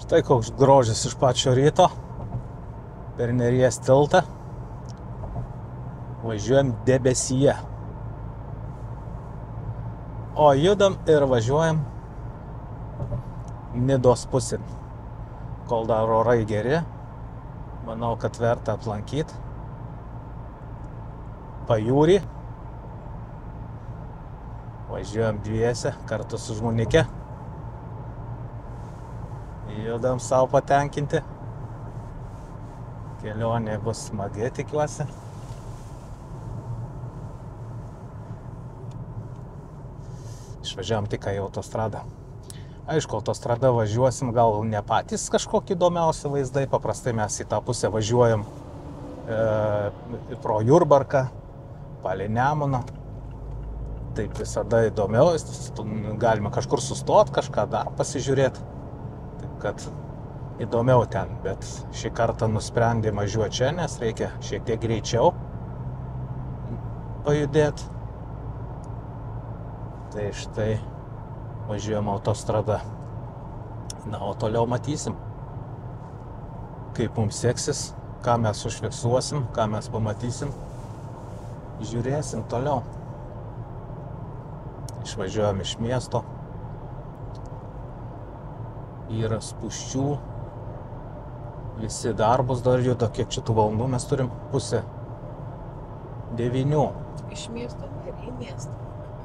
Štai koks grožis iš pačio ryto. Per Neries tiltą. Važiuojam debesyje. O judam ir važiuojam Nidos pusėn. Kol dar orai geri, manau, kad verta aplankyti pajūrį. Važiuojam dviese kartu su žmonike. Judam savo patenkinti. Kelionė bus smagi, tikiuosi. Išvažiavam tik į autostradą. Aišku, autostrada važiuosim, gal ne patys kažkokį įdomiausią vaizdai. Paprastai mes į tą pusę važiuojam pro Jurbarką, palei Nemuną. Taip visada įdomiau, galima kažkur sustot, kažką dar pasižiūrėti. Taip kad įdomiau ten, bet šį kartą nusprendėm važiuoti čia, nes reikia šiek tiek greičiau pajudėti. Tai štai važiuojam autostrada. Na, o toliau matysim, kaip mums seksis, ką mes užfiksuosim, ką mes pamatysim. Žiūrėsim toliau. Išvažiuojam iš miesto. Yra spūsčių. Visi darbus dar juda. Kiek čia tų valandų mes turim? Pusę 9. Iš miesto ir į miestą.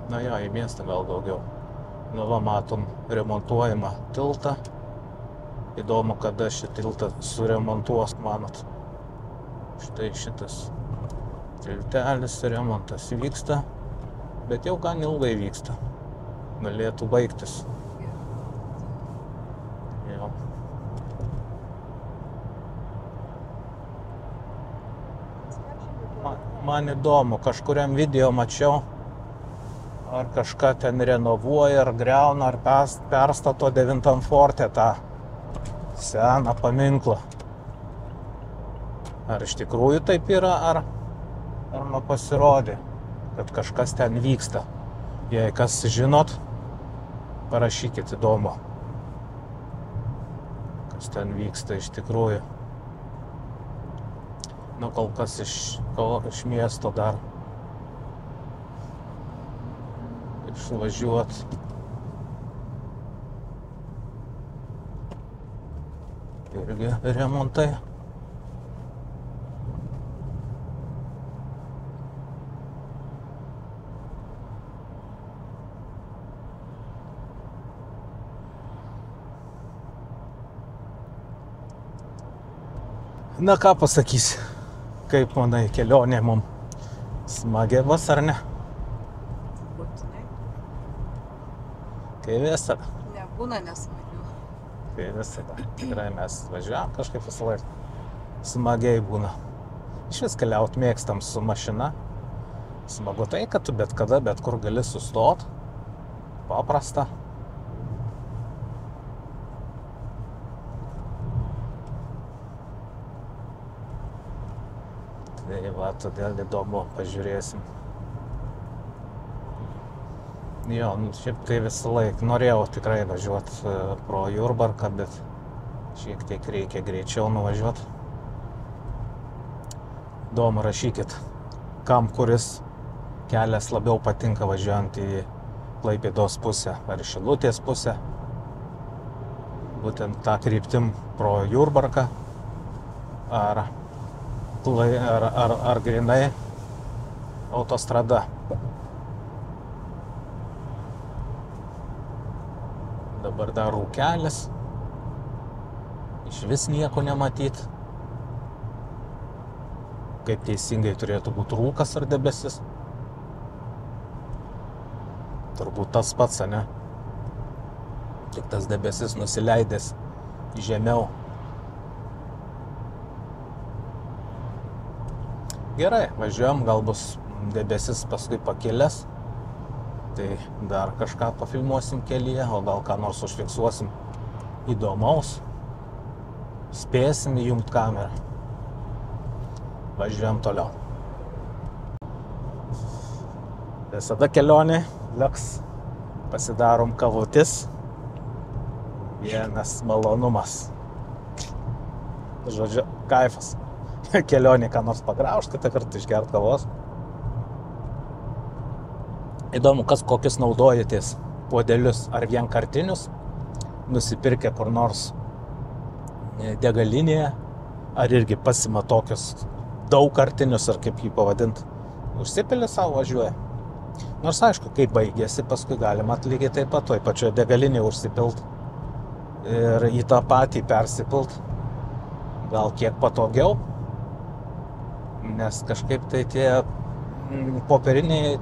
Na jo, į miestą gal daugiau. Nu va, matom remontuojamą tiltą. Įdomu, kada šį tiltą suremontuos, manot. Štai šitas tiltelis, remontas vyksta. Bet jau gan ilgai vyksta. Galėtų baigtis. Jau. Man įdomu, kažkuriam video mačiau, ar kažką ten renovuoja, ar griauna, ar perstato 9 forte tą seną paminklą. Ar iš tikrųjų taip yra, ar man pasirodė, kad kažkas ten vyksta. Jei kas žinot, parašykit, įdomu, kas ten vyksta iš tikrųjų. Nu, kol kas iš miesto dar išvažiuot. Irgi remontai. Na, ką pasakysi? Kaip manai, kelionė mum smagi bus, ar ne? Būtinai. Kai visada. Nebūna nesmagių. Kai visada. Tikrai mes važiuojam kažkaip visą laiką. Smagiai būna. Iš vis keliaut mėgstam su mašina. Smagu tai, kad tu bet kada, bet kur gali sustot. Paprasta. Tai va, todėl įdomu, pažiūrėsim. Jo, šiaip tai visą laiką norėjau tikrai važiuoti pro Jurbarką, bet šiek tiek reikia greičiau nuvažiuoti. Įdomu, rašykit, kam kuris kelias labiau patinka važiuojant į Klaipėdos pusę ar Šilutės pusę. Būtent tą kryptim pro Jurbarką ar grinai autostrada. Dabar dar rūkelis. Iš vis nieko nematyt. Kaip teisingai turėtų būti rūkas ar debesis. Turbūt tas pats, ne? Tik tas debesis nusileidęs žemiau. Gerai, važiuojam, gal bus debesis paskui pakilęs. Tai dar kažką pafilmuosim kelyje, o gal ką nors užfiksuosim įdomaus. Spėsim įjungt kamerą. Važiuojam toliau. Visada kelionė, liuks, pasidarom kavutis. Vienas malonumas. Žodžiu, kaifas. Kelionė ką nors pagraužti, kitą kartą išgert kavos. Įdomu, kas kokius naudojatės puodelius ar vienkartinius, nusipirkę kur nors degalinėje, ar irgi pasima tokius daugkartinius, ar kaip jį pavadint. Užsipili savo, važiuoja. Nors aišku, kai baigėsi, paskui galima lygiai taip pat toj pačioje degalinėje užsipilt ir į tą patį persipilt. Gal kiek patogiau, nes kažkaip tai tie popieriniai,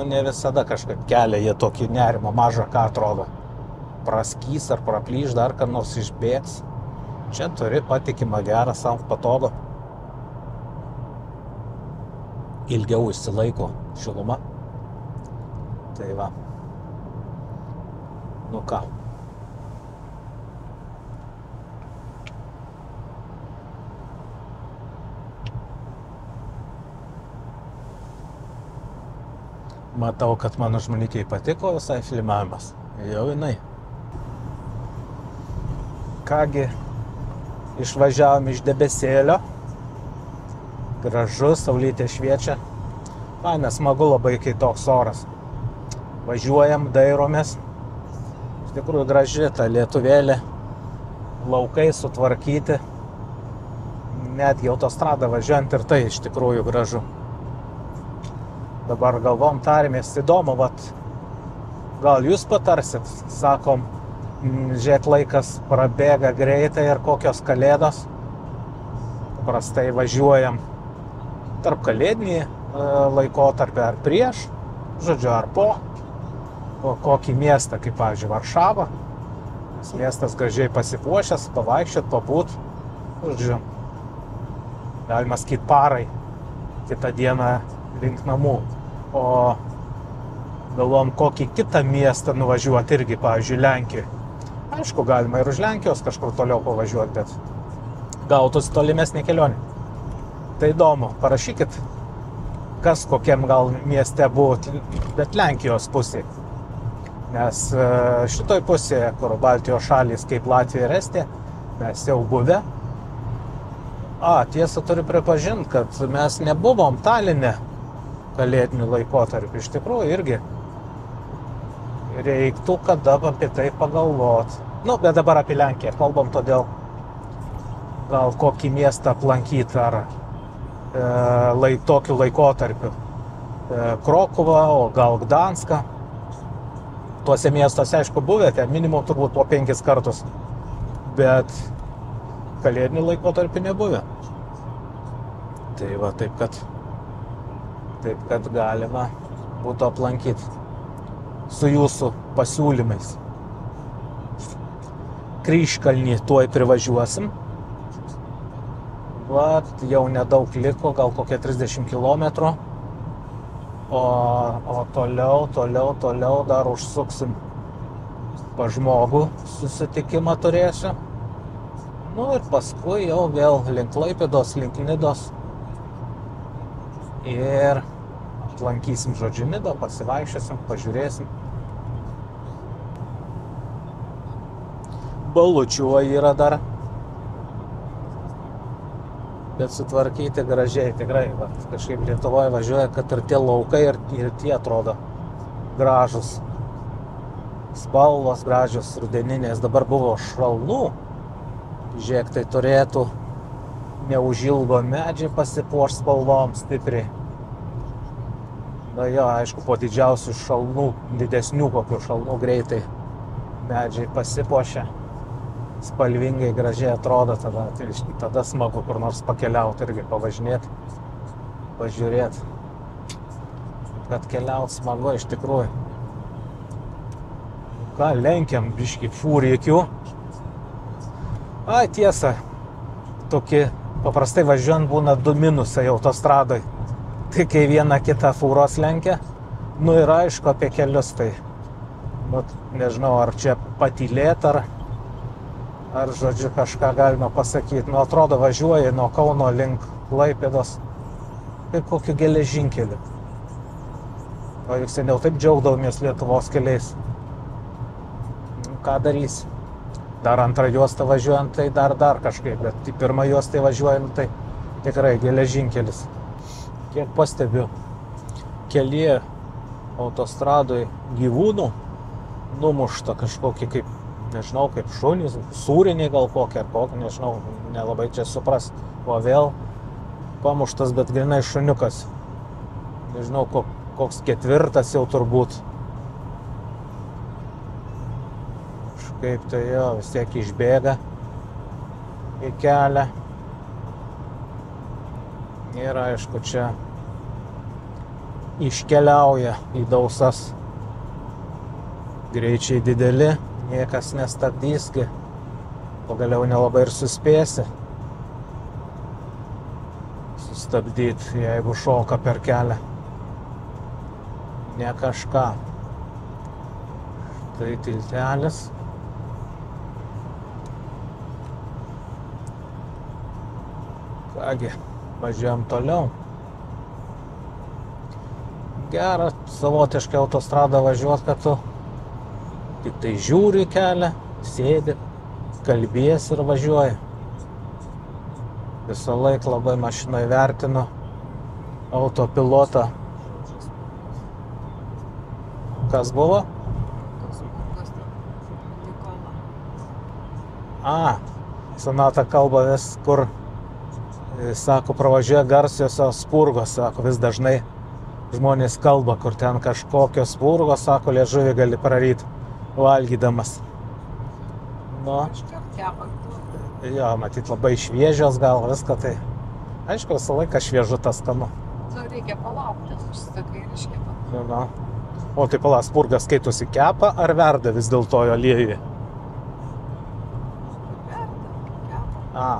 ne visada kažkaip kelia jie tokį nerimą, mažą ką atrodo. Praskys ar praplyš, dar ką nors išbėgs. Čia turi patikimą gerą, savo patogo. Ilgiau išsilaiko šiluma. Tai va. Nu ką. Matau, kad mano žmonikiai patiko visai filmavimas. Jau jinai. Kągi, išvažiavom iš debesėlio. Gražu, saulytė šviečia. Man smagu labai, kai toks oras. Važiuojam, dairomės. Iš tikrųjų graži ta lietuvėlė. Laukai sutvarkyti. Netgi autostradą važiuojant ir tai iš tikrųjų gražu. Dabar galvom tarėmės, įdomu, gal jūs patarsit, sakom, žiūrėk, laikas prabėga greitai ir kokios kalėdos. Paprastai važiuojam tarp kalėdinį laikotarpį ar prieš, žodžiu, ar po kokį miestą, kaip pavyzdžiui Varšava. Miestas gražiai pasipuošęs, pavaikščiot, pabūt, žodžiu, galima sakyt parai, kitą dieną link namų. O galvom kokį kitą miestą nuvažiuoti irgi, pavyzdžiui, Lenkijoje. Aišku, galima ir už Lenkijos kažkur toliau pavažiuoti, bet gautųsi tolimesnė kelionė. Tai įdomu, parašykit, kas kokiam gal mieste buvo, bet Lenkijos pusėje. Nes šitoj pusėje, kur Baltijos šalys kaip Latvija ir Estija, mes jau buvę. Tiesa, turiu pripažinti, kad mes nebuvom Taline kalėdinių laikotarpių. Iš tikrųjų irgi reiktų kada apie tai pagalvot. Bet dabar apie Lenkiją kalbam, todėl gal kokį miestą aplankyti ar tokiu laikotarpiu. Krokuvą, o gal Gdanską. Tuose miestuose, aišku, buvę, ten minimum turbūt po 5 kartus. Bet kalėdinių laikotarpių nebuvę. Tai va, taip kad galima būtų aplankyti su jūsų pasiūlymais. Kryžkalnį tuoj privažiuosim. Jau nedaug liko, gal kokie 30 km. O toliau dar užsuksim pas žmogų, susitikimą turėsiu. Ir paskui jau vėl link Klaipėdos, link Nidos. Ir aplankysim, žodžiu, Nidą, pasivaikščiosim, pažiūrėsim. Balučių yra dar. Bet sutvarkyti gražiai, tikrai. Kažkaip Lietuvoje važiuoja, kad ir tie laukai, ir tie atrodo gražus. Spalvos gražios, rudeninės. Dabar buvo šalnų. Žiūrėk, tai turėtų neužilgo medžiai pasipuoš spalvom stipriai. Aišku, po didžiausių šalnų, didesnių kokių šalnų greitai medžiai pasipuošia. Spalvingai, gražiai atrodo, tada smagu kur nors pakeliauti irgi, pavažinėti, pažiūrėti. Kad keliauti smagu iš tikrųjų. Lenkiam biškį fūriekių. Tiesa, tokie paprastai važiuojant būna 2 minusai autostradai. Tai kai vieną kitą fūros lenkia, ir aišku apie kelius, tai nežinau, ar čia patylėt, ar žodžiu kažką galima pasakyti. Atrodo, važiuoja nuo Kauno link Klaipėdos, kaip kokiu geležinkeliu. O juk seniau taip džiaugdavomės Lietuvos keliais. Ką darys? Dar antrą juostą važiuojant, tai dar kažkaip, bet į pirmą juostą važiuojant, tai tikrai geležinkelis. Kiek pastebiu, kelyje autostradoje gyvūnų numušta kažkokį kaip, nežinau, kaip šunys, sūriniai gal kokie ar kokie, nežinau, nelabai čia suprast. O vėl pamuštas, bet grinai šuniukas. Nežinau, koks ketvirtas jau turbūt. Kažkaip tai jo, vis tiek išbėga į kelią. Ir aišku, čia iškeliauja į dausas. Greičiai dideli, niekas nestabdys, pagaliau nelabai ir suspėsi sustabdyti, jeigu šoka per kelią. Ne kažką. Tai tiltelis. Kągi, važiuojam toliau. Gera savotiškai autostradą važiuoti, kad tu tik tai žiūri kelią, sėdi, kalbiesi ir važiuoji. Visą laiką labai mašinai vertinu autopilotą. Kas buvo? Sonata kalba vis, kur, sako, pravažiuoja garsiosios spurgos, sako, vis dažnai žmonės kalba, kur ten kažkokios spurgos, sako, liežuvį gali praryti valgydamas. Nu, jo, matyt, labai šviežios gal viską, tai aišku, visą laiką šviežutas skanu. Reikia palaukti, užsisakai ir iškepa. Nu. O tai pala, spurgas skaitosi kepa ar verda vis dėlto jo aliejuje? Verda,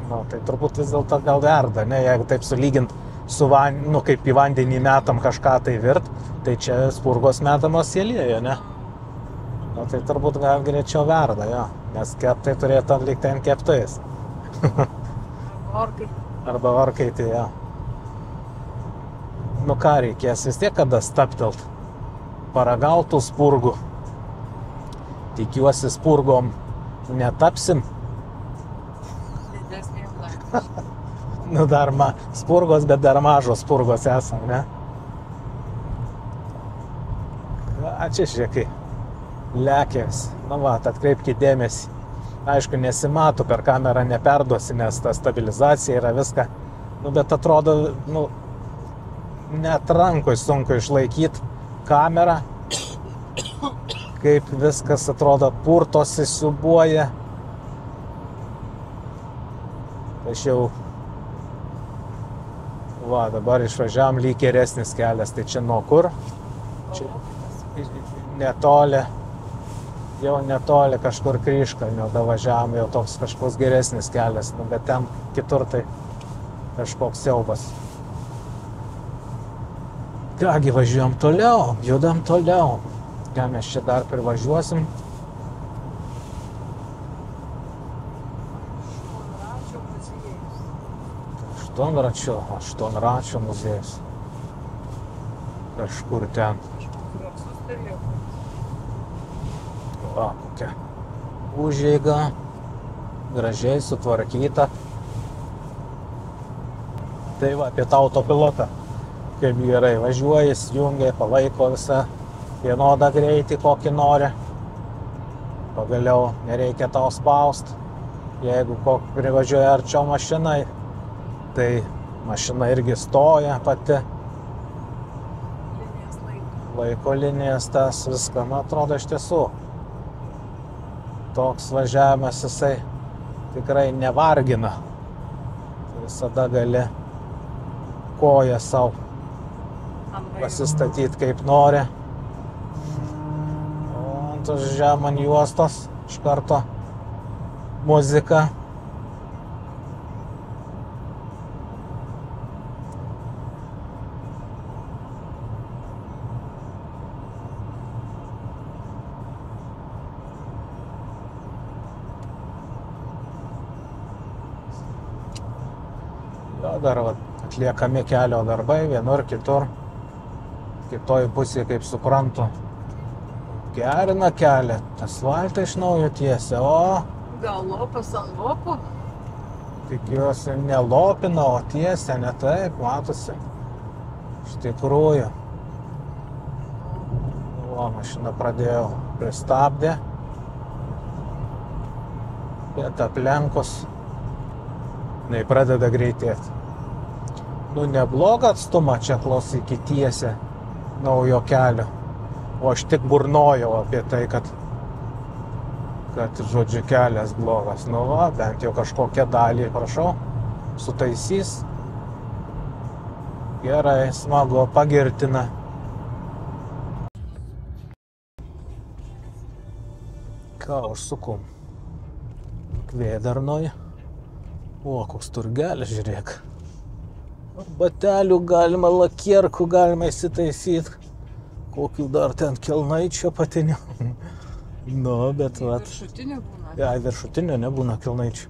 Nu, tai turbūt vis dėlto gal verda, ne? Jeigu taip sulygint su kaip į vandenį metam kažką tai virt, tai čia spurgos metamos į aliejų, ne? Nu, tai turbūt gal greičiau verda, jo. Nes keptai turėtų atlikti ant keptais. Arba orkaitį, jo. Nu ką, reikės vis tiek kada staptelt. Paragautų spurgų. Tikiuosi spurgom netapsim. Didesnė laimė. Nu dar spurgos, bet dar mažos spurgos esam, ne? Čia žiūrėkai. Lekės. Nu va, atkreipkite dėmesį. Aišku, nesimato, per kamerą neperduosi, nes ta stabilizacija yra viską. Nu, bet atrodo, net rankoj sunku išlaikyti kamerą. Kaip viskas atrodo purtosi, siūbuoja. Aš jau... Va, dabar išvažiavam lyg geresnis kelias. Tai čia nuo kur? Čia netoli. Jau netoli kažkur Kryžkalnio davažiavam, jau toks kažkoks geresnis kelias, bet ten kitur tai kažkoks siaubas. Kągi, važiuojam toliau, judam toliau. Ką mes čia dar privažiuosim? Aštuonračio muziejus. Kažkur ten. Va, kokia užeiga, gražiai sutvarkyta. Tai va, apie tą autopilotą, kaip gerai važiuoja, jungia, palaiko visą vienodą greitį, kokį nori. Pagaliau nereikia tau spaust. Jeigu privažiuoja arčiau mašinai, tai mašina irgi stoja pati. Laiko linijas tas viską, atrodo iš tiesų. Toks važiavimas jisai tikrai nevargina. Visada gali koją savo pasistatyti kaip nori. O ant žemant juostos iš karto muzika. Dar atliekami kelio darbai, vienur, kitur. Kitoj pusėje, kaip suprantu, gerina kelią, asfaltą iš naujo tiesia, o Gal lopas ant lopo? tikiuosi nelopina, o tiesia, ne taip, matosi. Iš tikrųjų. O, mašina pradėjo pristabdė. Bet aplenkus, nei pradeda greitėti. Nu, neblogą atstumą čia klausyk tiesia naujo kelio. O aš tik burnojau apie tai, kad žodžiu, kelias blogas. Nu va, bent jau kažkokią dalį, prašau, sutaisys. Gerai, smagu, pagirtina. Ką užsukom? Kvėdarnoj. O, koks turgelis, žiūrėk. Batelių galima, lakierkų galima įsitaisyti. Kokių dar ten kelnaičio patinių. Nu, bet vat. Viršutinė būna. Ja, viršutinio nebūna kelnaičių.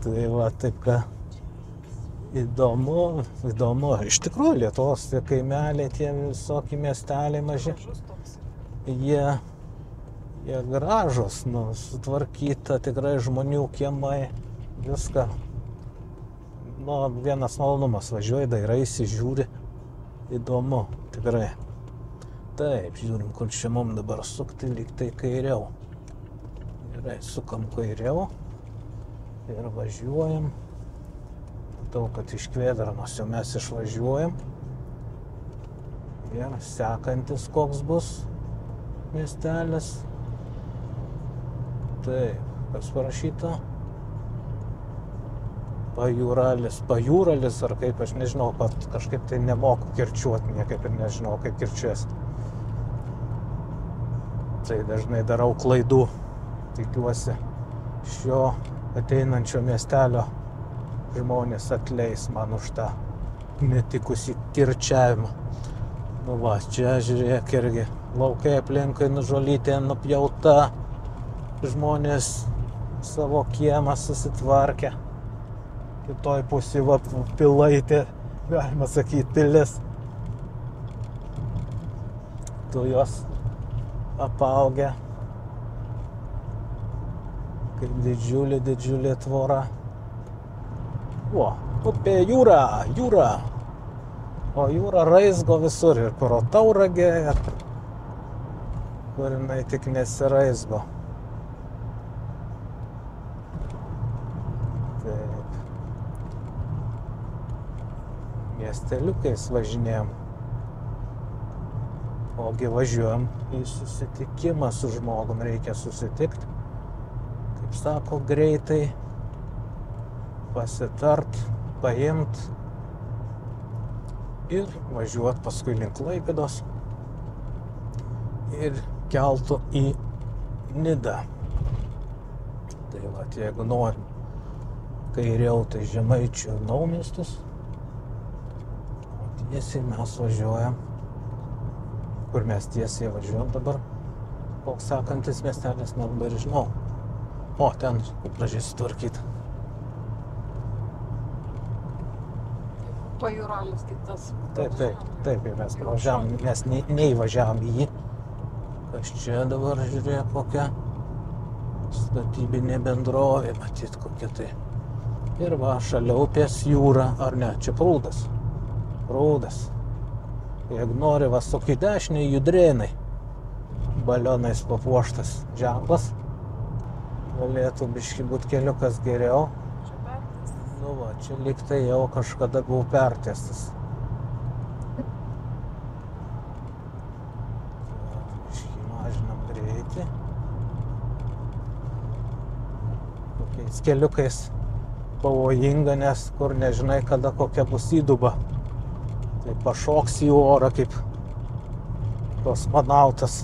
Tai va, taip ką. Įdomu. Iš tikrųjų, Lietuvos tie kaimeliai, tie visokie miesteliai maži. Jie gražus, nu, sutvarkyta tikrai žmonių kiemai, viską. Nu, vienas malonumas, važiuoji, dairaisi, žiūri. Įdomu, tikrai. Taip, žiūrim, kur čia mums dabar sukti, lyg tai kairiau. Gerai, sukam kairiau ir važiuojam. Matau, kad iš Kvėdarnos jau mes išvažiuojam. Ir sekantis koks bus miestelis. Taip, kas parašyta? Pajūralis, ar kaip, aš nežinau, pat kažkaip tai nemoku kirčiuoti, niekaip ir nežinau, kaip kirčiuosi. Tai dažnai darau klaidų, tikiuosi, šio ateinančio miestelio žmonės atleis man už tą netikusį kirčiavimą. Nu va, čia žiūrėk irgi, laukai aplinkui nužolytė, nupjauta, žmonės savo kiemą susitvarkė. Kitoj pusėje va pilaitė, galima sakyti, pilis. Tujos apaugę. Kaip didžiulė tvora. O, upė jūra. O jūra raizgo visur ir pro Tauragę, kur jinai tik nesiraizgo. Taip. Miesteliukais važinėjom. Ogi važiuojam į susitikimą su žmogum, reikia susitikti. Kaip sako, greitai pasitart, paimt ir važiuot paskui link Klaipėdos ir keltu į Nidą. Tai va, jeigu norim kairiau, tai Žemaičių Naumiestis, o tiesiai mes važiuojam. Kur mes tiesiai važiuojam dabar? Koks sekantis miestelis, nelabai žinau. O, ten gražiai sutvarkyta. Pajūralis kitas. Taip, mes važiavam, mes neįvažiavam į jį. Kas čia dabar, žiūrėk, kokia statybinė bendrovė, matyt, kokia tai. Ir va, šalia upės jūra, ar ne, čia Prūdas. Jeigu nori, va, suk į dešinę, Judrėnai. Balionais papuoštas ženklas. Galėtų biškį būt keliukas geriau. Čia pertiestas. Nu va, čia lyg tai jau kažkada buvo pertiestas. Biškį mažinam greitį. Tokiais keliukais pavojinga, nes kur nežinai, kada kokia bus įduba. Tai pašoks į orą kaip kosmonautas.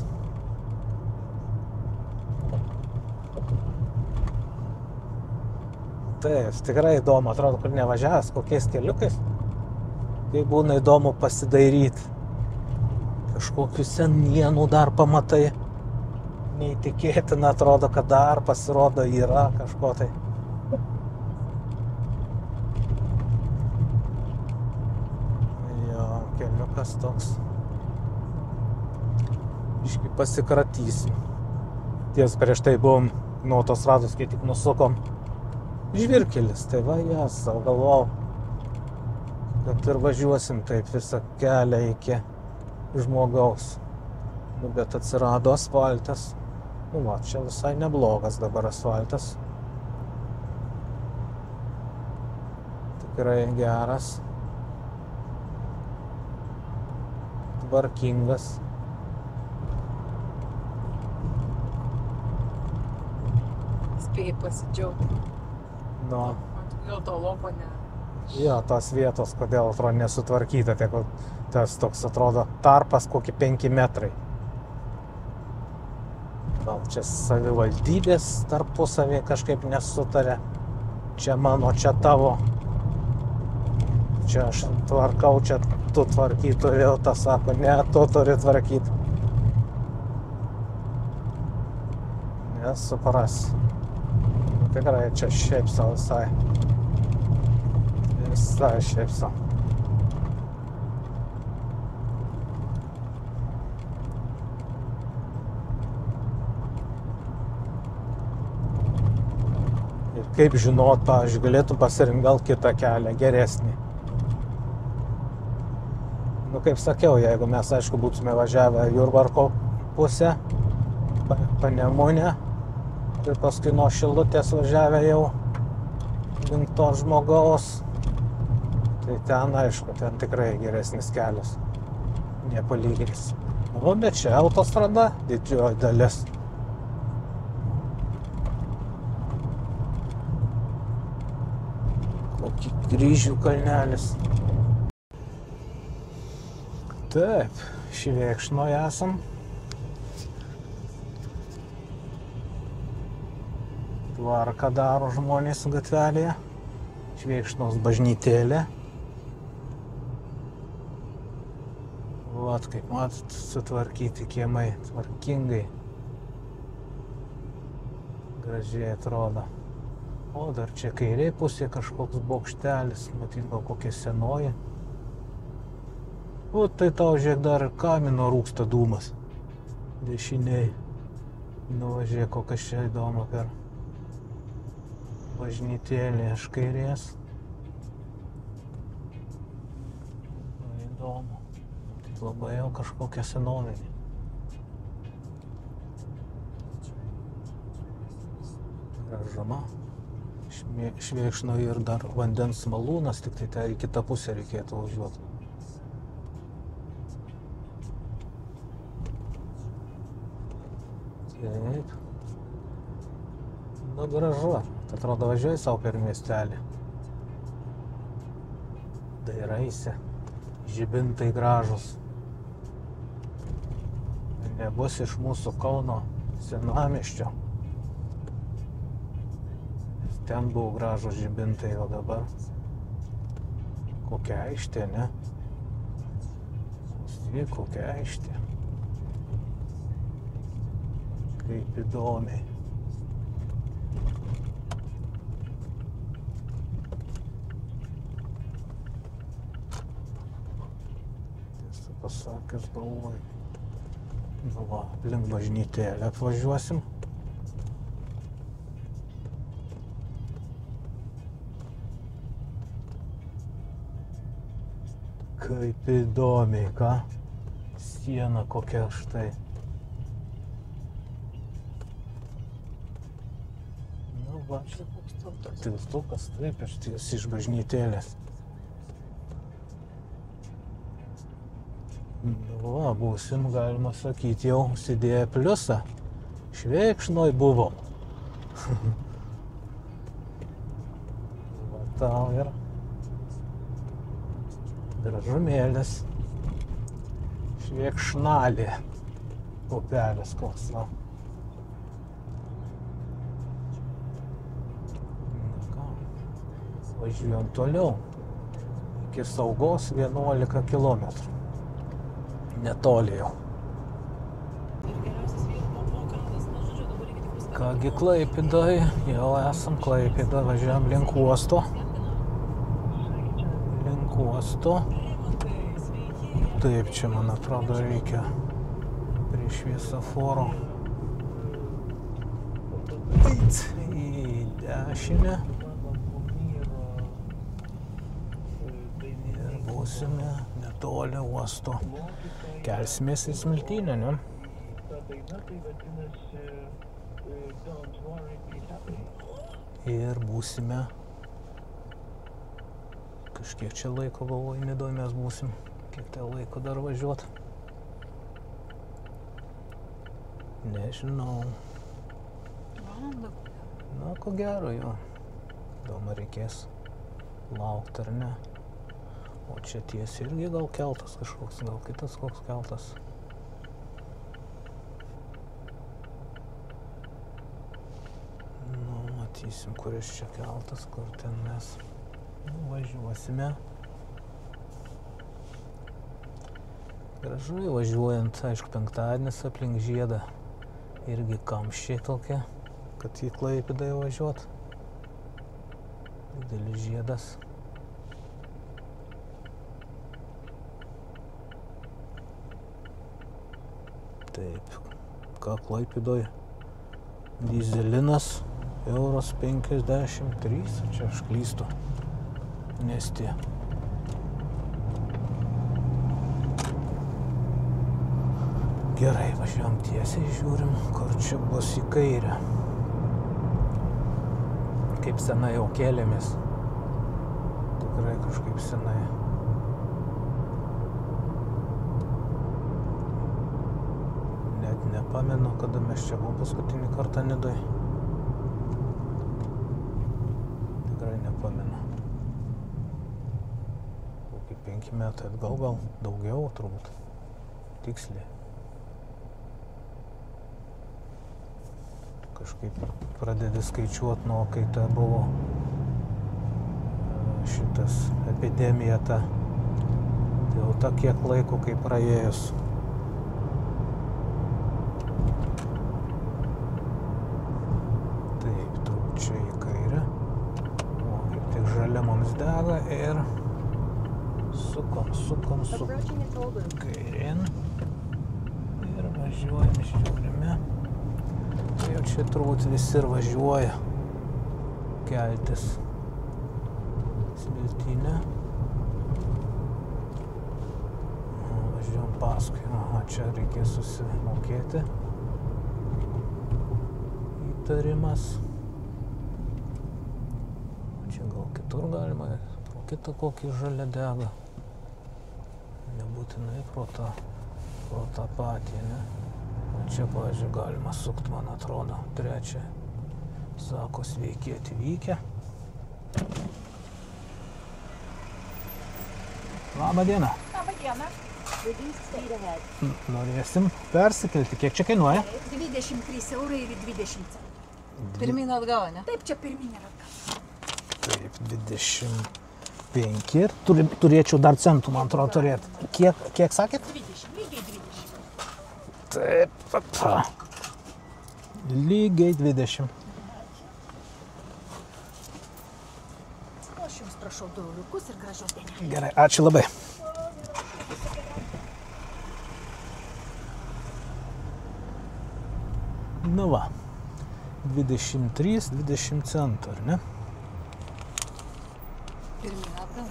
Taip, tikrai įdomu, atrodo, kur nevažiavęs kokiais keliukais. Tai būna įdomu pasidairyti. Kažkokių senienų dar pamatai. Neįtikėtina, atrodo, kad dar pasirodo yra kažko tai. Keliukas toks Iškai pasikratysim. Ties prieš tai buvom nuo autostrados, kai tik nusukom. Žvyrkelis, tai va jas, galvojau, kad ir važiuosim taip visą kelią iki žmogaus. Nu, bet atsirado asfaltas. Nu, va, čia visai neblogas dabar asfaltas. Tikrai geras. Tvarkingas. Spėjai pasidžiaugti. Nu, Jau to lopo ne. jo, tos vietos, kodėl atrodo nesutvarkyta, tai tas toks atrodo tarpas kokį 5 metrai. Gal čia savivaldybės tarpusavį kažkaip nesutarė. Čia mano, čia tavo. Čia aš tvarkau, čia tu tvarkytų, vėl tas sako, ne, tu turi tvarkyti. Nesupras. Tikrai čia šiaip sau visai. Visai šiaip sau. Ir kaip žinot, pavyzdžiui, galėtum pasirinkti gal kitą kelią, geresnį. Nu, kaip sakiau, jeigu mes, aišku, būtume važiavę Jurbarko pusę, Panemunę, ir paskui nuo Šilutės važiavę jau link to žmogaus, tai ten, aišku, ten tikrai geresnis kelias, nepalygins. O, bet čia autostrada, didžioji dalis. Kokį Kryžių kalnelis. Taip, Švėkšnoj esam. Tvarką daro žmonės gatvelėje. Švėkšnos bažnytėlė. Vat, kaip matot, sutvarkyti kiemai tvarkingai. Gražiai atrodo. O, dar čia kairė pusė kažkoks bokštelis, matyt, gal kokia senoji. O, tai tau, žiūrėk, dar kamino rūksta dūmas. Dešiniai. Nu, žiūrėk, kokias čia įdomu per bažnytėlį iš kairės. Įdomu. Tai labai jau kažkokia senovinė. Gražuma. Švėkšnoj ir dar vandens malūnas, tik tai į kitą pusę reikėtų važiuoti. Taip. Nu, gražu. Atrodo, važiuoji savo per miestelį. Dairaisi. Žibintai gražus. Nebus iš mūsų Kauno senamiesčio. Ten buvo gražus žibintai, o dabar kokia aikštė, ne? Kokia aikštė. Kaip įdomiai. Tiesą pasakęs, galvoju. Nu va, link bažnytėlę apvažiuosim. Kaip įdomiai, ką? Siena kokia štai. Nu va, tiltukas, taip, ir tiesiai iš bažnytėlės. Nu va, būsim, galima sakyti, jau užsidėję pliusą. Švėkšnoj buvom. Va tau ir gražumėlis. Švėkšnalė. Upelis koks, va. Važiuojam toliau. Iki Saugos 11 kilometrų. Netoli jau. Kągi Klaipėdoj, jau esam Klaipėdoj, važiuojam link uosto. Link uosto. Taip, čia man atrodo reikia prie šviesoforo. Į dešinę. Ir būsime netoli uosto. Kelsimės į Smiltynę, ne? Ir būsime kažkiek čia laiko, galvoju, Nidoj mes būsim. Kiek tai laiko dar važiuot? Nežinau. Valandą. Na, ko gero, jo. Doma reikės laukti, ar ne? O čia tiesiai irgi gal keltas kažkoks, gal kitas koks keltas. Nu, matysim, kuris čia keltas, kur ten mes važiuosime. Gražu važiuojant, aišku, penktadienis aplink Žiedą. Irgi kamščiai tokie, kad į Klaipėdą važiuot. Didelis Žiedas. Taip, ką Klaipėdoje? Dyzelinas euros 53, čia aš klystu. Nesti. Gerai, važiuojam tiesiai, žiūrim, kur čia bus į kairę. Kaip senai jau kėlėmės. Tikrai kažkaip senai. Net nepamenu, kada mes čia buvom paskutinį kartą Nidoj. Tikrai nepamenu. Kokį 5 metai atgal, gal daugiau turbūt. Tiksliai. Kažkaip pradedi skaičiuot, nuo kai ta buvo šitas epidemija ta. Tai jau ta kiek laiko, kai praėjus. Taip, trupučiai į kairę. O, kaip tik žalia mums dega ir sukom kairėn. Ir važiuojam, žiūrime. Jau čia turbūt visi ir važiuoja keltis Smiltynę. Važiuojam paskui. Aha, čia reikės susimokėti. Įtarimas. Čia gal kitur galima, pro kitą kokį žalę dega. Nebūtinai pro tą patį, ne? Čia, pavyzdžiui, galima sukt, man atrodo, trečią. Sako, sveiki atvykę. Labą dieną. Labą dieną. Norėsim persikelti. Kiek čia kainuoja? 23 eurai ir 20 centų. Pirmyn atgal, ne? Taip, čia pirminė rata. Taip, 25 ir turėčiau dar centų, man atrodo, turėti. Kiek sakėt? 20, lygiai 20. Taip, lygiai 20. O aš jums prašau 2 euriukus ir gražios dienos. Gerai, ačiū labai. Nu va, 23-20 centų, ar ne? Pirmyn atgal.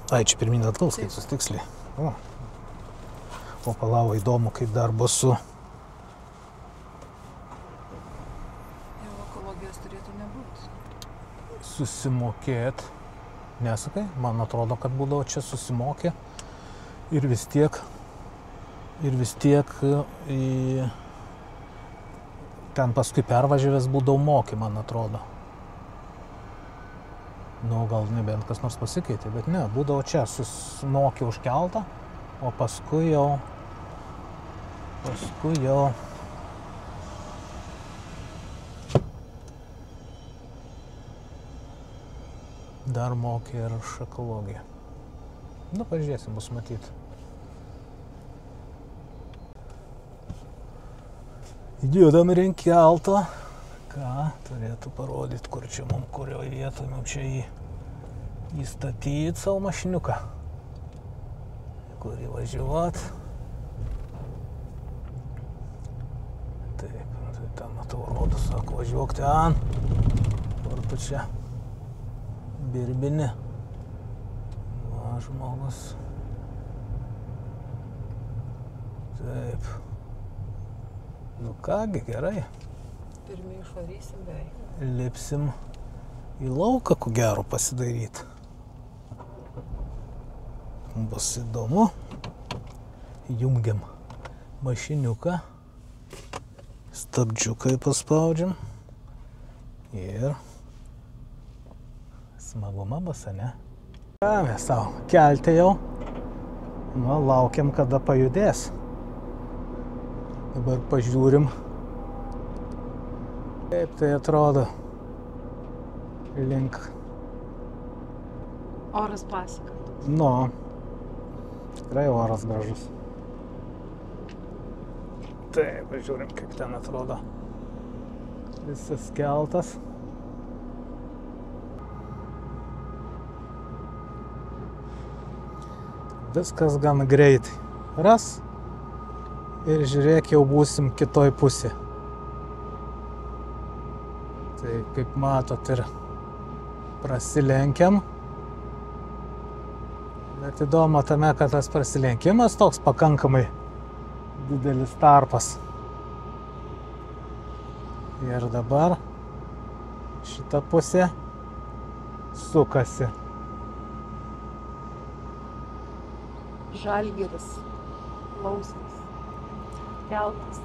Ai, čia pirmyn atgal skaičius tiksliai. O palavo, įdomu, kaip dar bus su... Jau ekologijos turėtų nebūti. Susimokėt. Nesakai? Man atrodo, kad būdavo čia susimokė. Ir vis tiek ten paskui pervažiavęs būdavo mokė, man atrodo. Nu, gal nebent kas nors pasikeitė, bet ne, būdavo čia susimokė už keltą, o paskui jau dar mokė ir už ekologiją. Nu, pažiūrėsim, bus matyti. Judam link kelto. Ką turėtų parodyti, kur čia mums, kurioje vietoje mums čia įstatyti savo mašiniuką. Kur įvažiuot. Taip, tai ten matau rodo, sako, važiuok ten. Kur tu čia birbini? Va, žmogus. Taip. Nu kągi, gerai. Pirmi išvarysim beveik. Lipsim į lauką, ko gero pasidaryti. Bus įdomu. Jungiam mašiniuką. Stabdžiukai paspaudžiam. Ir smaguma bus, ne? Mes savo kelti jau. Nu, laukiam, kada pajudės. Dabar pažiūrim, kaip tai atrodo link. Oras pasaka. Nu, tikrai oras gražus. Taip, pažiūrim, kaip ten atrodo visas keltas. Viskas gan greitai. Ras. Ir žiūrėk, jau būsim kitoj pusė. Tai kaip matot ir prasilenkiam. Bet įdomu tame, kad tas prasilenkimas toks pakankamai didelis tarpas. Ir dabar šita pusė sukasi. Žalgiris. Lausas. Keltas.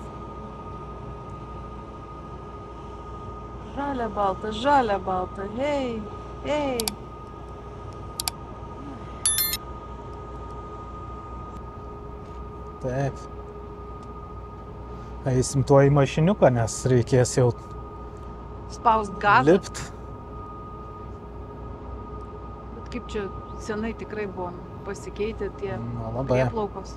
Žalia balta, hei, hei. Taip. Eisim tuo į mašiniuką, nes reikės jau Spaust gazą. lipt. Bet kaip čia senai tikrai buvo pasikeitę tie Na, labai. prieplaukos.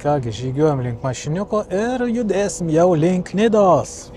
Kągi, žygiuojam link mašiniuko ir judėsim jau link Nidos.